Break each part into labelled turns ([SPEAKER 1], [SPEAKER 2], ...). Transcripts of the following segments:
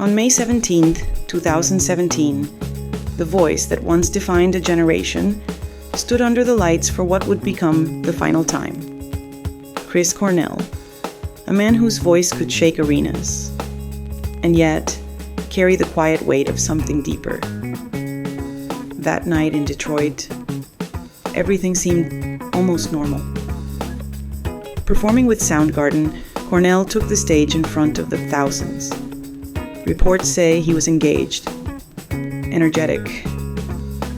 [SPEAKER 1] On May 17, 2017, the voice that once defined a generation stood under the lights for what would become the final time. Chris Cornell, a man whose voice could shake arenas, and yet carry the quiet weight of something deeper. That night in Detroit, everything seemed almost normal. Performing with Soundgarden, Cornell took the stage in front of the thousands. Reports say he was engaged, energetic,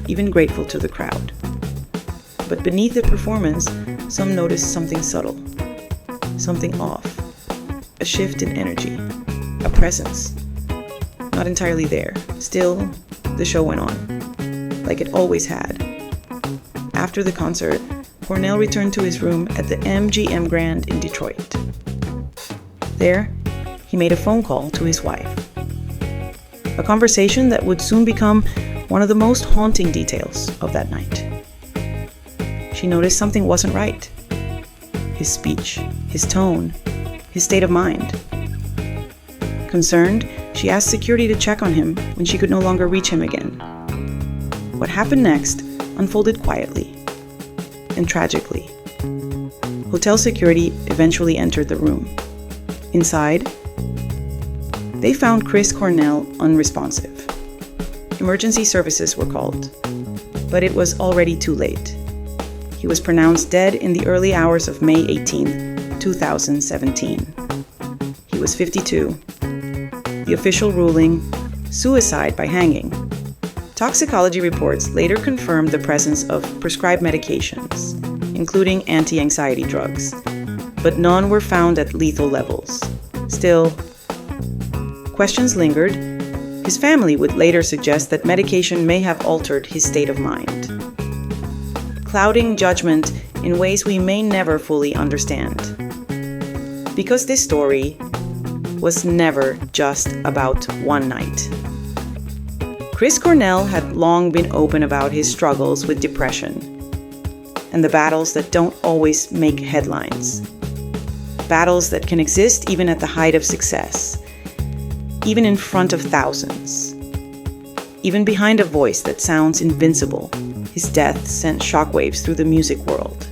[SPEAKER 1] even grateful to the crowd. But beneath the performance, some noticed something subtle, something off, a shift in energy, a presence. Not entirely there. Still, the show went on, like it always had. After the concert, Cornell returned to his room at the MGM Grand in Detroit. There, he made a phone call to his wife. A conversation that would soon become one of the most haunting details of that night. She noticed something wasn't right. His speech, his tone, his state of mind. Concerned, she asked security to check on him when she could no longer reach him again. What happened next unfolded quietly and tragically. Hotel security eventually entered the room. Inside, they found Chris Cornell unresponsive. Emergency services were called, but it was already too late. He was pronounced dead in the early hours of May 18, 2017. He was 52. The official ruling, suicide by hanging. Toxicology reports later confirmed the presence of prescribed medications, including anti-anxiety drugs, but none were found at lethal levels. Still, questions lingered. His family would later suggest that medication may have altered his state of mind, clouding judgment in ways we may never fully understand. Because this story was never just about one night. Chris Cornell had long been open about his struggles with depression and the battles that don't always make headlines. Battles that can exist even at the height of success, even in front of thousands, even behind a voice that sounds invincible. His death sent shockwaves through the music world.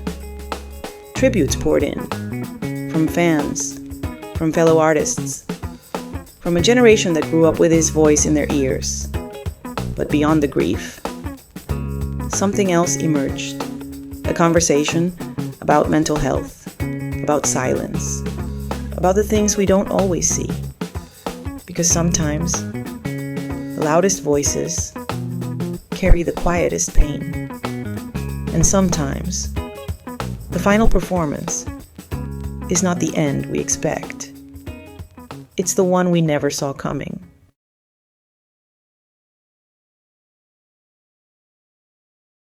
[SPEAKER 1] Tributes poured in, from fans, from fellow artists, from a generation that grew up with his voice in their ears. But beyond the grief, something else emerged. A conversation about mental health, about silence, about the things we don't always see. Because sometimes the loudest voices carry the quietest pain. And sometimes the final performance is not the end we expect. It's the one we never saw coming.